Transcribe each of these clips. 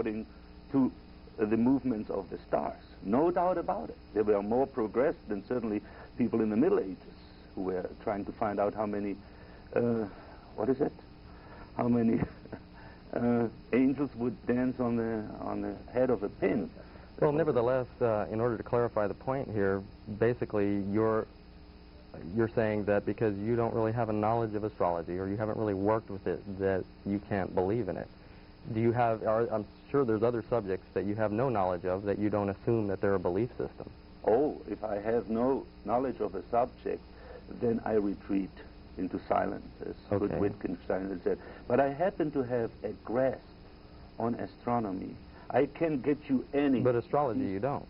according to the movements of the stars. No doubt about it. They were more progressed than certainly people in the Middle Ages who were trying to find out how many, how many angels would dance on the head of a pin. Well, nevertheless, in order to clarify the point here, basically you're saying that because you don't really have a knowledge of astrology, or you haven't really worked with it, that you can't believe in it. Do you have, I'm sure there's other subjects that you have no knowledge of that you don't assume that they're a belief system. Oh, if I have no knowledge of a subject, then I retreat into silence, as good Wittgenstein has said. But I happen to have a grasp on astronomy. I can get you any... But astrology you don't.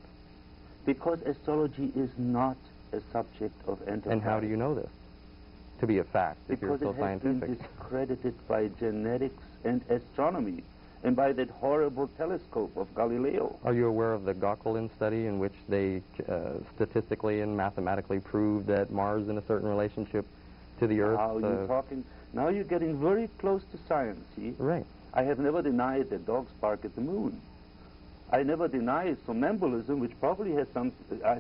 Because astrology is not a subject of enterprise. And how do you know this to be a fact, if you're so scientific? Because it has been discredited by genetics and astronomy, and by that horrible telescope of Galileo. Are you aware of the Gauquelin study in which they statistically and mathematically proved that Mars is in a certain relationship to the Earth? Now you're getting very close to science, see? Right. I have never denied that dogs bark at the moon. I never deny somnambulism, which probably has some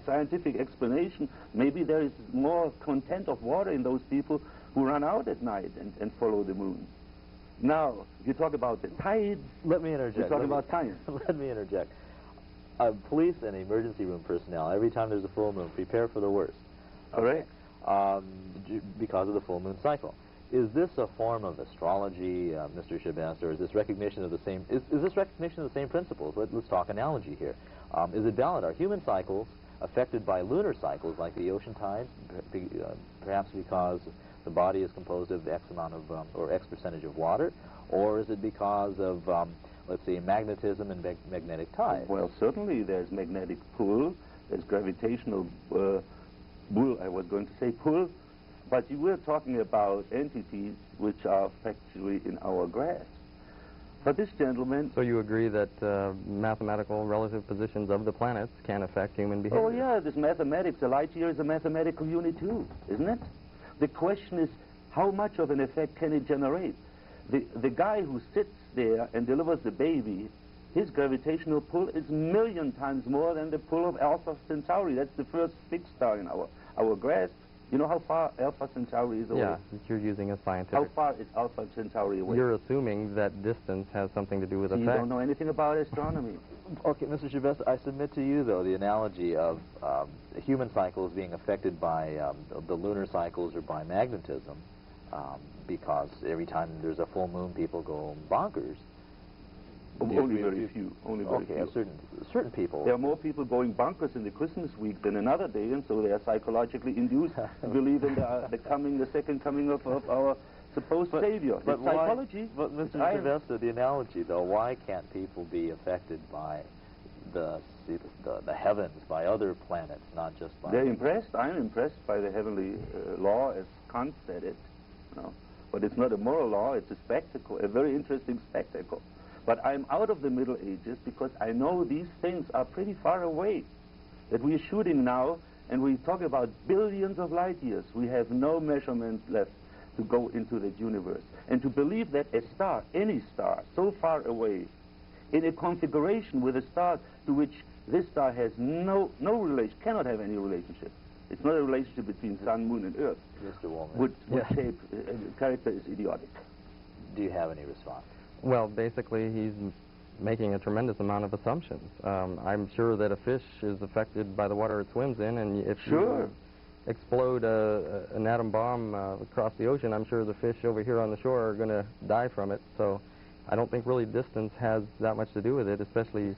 scientific explanation. Maybe there is more content of water in those people who run out at night and follow the moon. Now, if you talk about the tides... Let me interject. You're talking about science. Let me interject. Police and emergency room personnel, every time there's a full moon, prepare for the worst. Correct. Because of the full moon cycle. Is this a form of astrology, Mr. Chabest, or is this recognition of the same... Is this recognition of the same principles? Let's talk analogy here. Is it valid? Are human cycles affected by lunar cycles, like the ocean tides, perhaps because the body is composed of X amount of, or X percentage of water, or is it because of, let's say, magnetism and magnetic tides? Well, certainly there's magnetic pull, there's gravitational pull, but you were talking about entities which are factually in our grasp. But this gentleman... So you agree that mathematical relative positions of the planets can affect human behavior? Oh yeah, this mathematics, a light year is a mathematical unit too, isn't it? The question is, how much of an effect can it generate? The guy who sits there and delivers the baby, his gravitational pull is 1,000,000 times more than the pull of Alpha Centauri. That's the first fixed star in our grasp. You know how far Alpha Centauri is away? Yeah, you're using a scientific... How far is Alpha Centauri away? You're assuming that distance has something to do with effect. You don't know anything about astronomy. Okay, Mr. Chabest, I submit to you, though, the analogy of human cycles being affected by the lunar cycles or by magnetism, because every time there's a full moon, people go bonkers. Only very few. Only very few. Certain people. There are more people going bonkers in the Christmas week than another day, and so they are psychologically induced to believe in the second coming of our supposed savior. But psychology. But Mr. Chabest, the analogy, though, why can't people be affected by the heavens, by other planets, not just by... They're impressed. I'm impressed by the heavenly law, as Kant said it. You know? But it's not a moral law, it's a spectacle, a very interesting spectacle. But I'm out of the Middle Ages because I know these things are pretty far away. That we're shooting now, and we talk about billions of light years. We have no measurement left to go into that universe. And to believe that a star, any star, so far away, in a configuration with a star to which this star has no relation, cannot have any relationship. It's not a relationship between sun, moon, and earth. Mr. Wollmann. Would shape, character is idiotic. Do you have any response? Well, basically, he's making a tremendous amount of assumptions. I'm sure that a fish is affected by the water it swims in, and if you explode an atom bomb across the ocean, I'm sure the fish over here on the shore are going to die from it. So I don't think really distance has that much to do with it, especially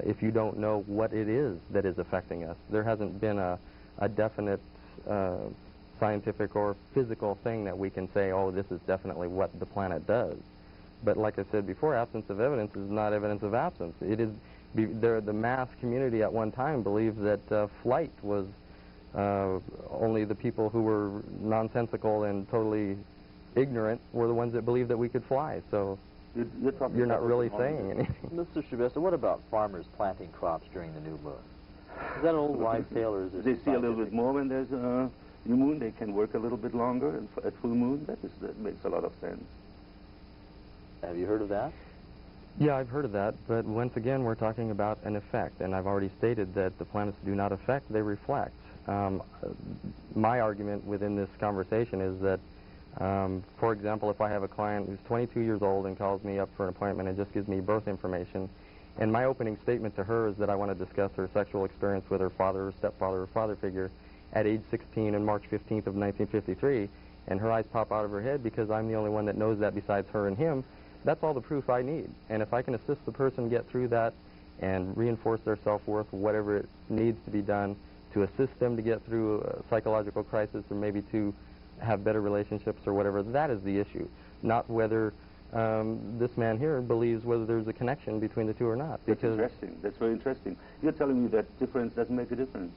if you don't know what it is that is affecting us. There hasn't been a definite scientific or physical thing that we can say, oh, this is definitely what the planet does. But like I said before, absence of evidence is not evidence of absence. It is the mass community at one time believed that flight was only the people who were nonsensical and totally ignorant were the ones that believed that we could fly. So you're not really saying anything. Mr. Chabest, what about farmers planting crops during the new moon? Is that an old wives' tale, or is it... They see a little bit more when there's a new moon. They can work a little bit longer at full moon. That makes a lot of sense. Have you heard of that? Yeah, I've heard of that, but once again, we're talking about an effect, and I've already stated that the planets do not affect, they reflect. My argument within this conversation is that, for example, if I have a client who's 22 years old and calls me up for an appointment and just gives me birth information, and my opening statement to her is that I want to discuss her sexual experience with her father or stepfather or father figure at age 16 on March 15th of 1953, and her eyes pop out of her head because I'm the only one that knows that besides her and him, that's all the proof I need. And if I can assist the person get through that and reinforce their self-worth, whatever it needs to be done to assist them to get through a psychological crisis or maybe to have better relationships or whatever, that is the issue, not whether this man here believes whether there's a connection between the two or not. That's interesting. That's very interesting. You're telling me that difference doesn't make a difference.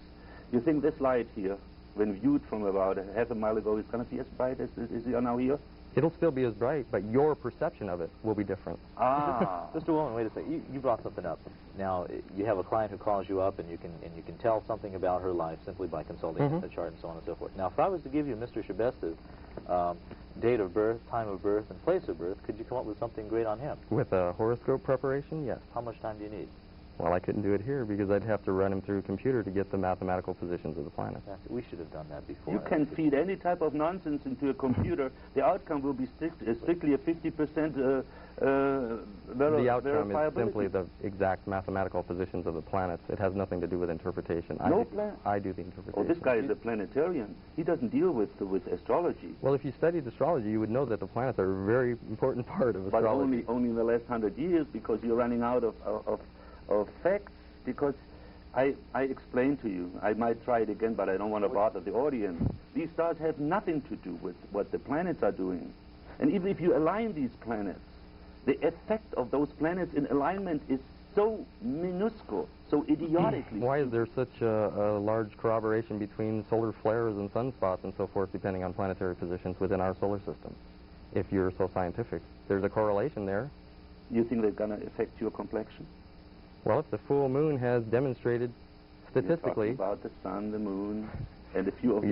You think this light here, when viewed from about half a mile ago, is going to be as bright as it is now here? It'll still be as bright, but your perception of it will be different. Ah. Mr. Wollmann, wait a second. You brought something up. Now, you have a client who calls you up, and you can tell something about her life simply by consulting the chart and so on and so forth. Now, if I was to give you Mr. Shabesta's date of birth, time of birth, and place of birth, could you come up with something great on him? With a horoscope preparation, yes. How much time do you need? Well, I couldn't do it here because I'd have to run him through a computer to get the mathematical positions of the planets. We should have done that before. You can feed any type of nonsense into a computer. The outcome will be strictly a 50% The outcome is simply the exact mathematical positions of the planets. It has nothing to do with interpretation. I do the interpretation. Oh, this guy is a planetarian. He doesn't deal with astrology. Well, if you studied astrology, you would know that the planets are a very important part of astrology. But only in the last 100 years, because you're running out of facts. Because I explained to you, I might try it again, but I don't want to bother the audience. These stars have nothing to do with what the planets are doing. And even if you align these planets, the effect of those planets in alignment is so minuscule, so idiotically. Why is there such a large corroboration between solar flares and sunspots and so forth, depending on planetary positions within our solar system? If you're so scientific, there's a correlation there. You think they're going to affect your complexion? Well, if the full moon has demonstrated statistically... You're talking about the sun, the moon, and a few of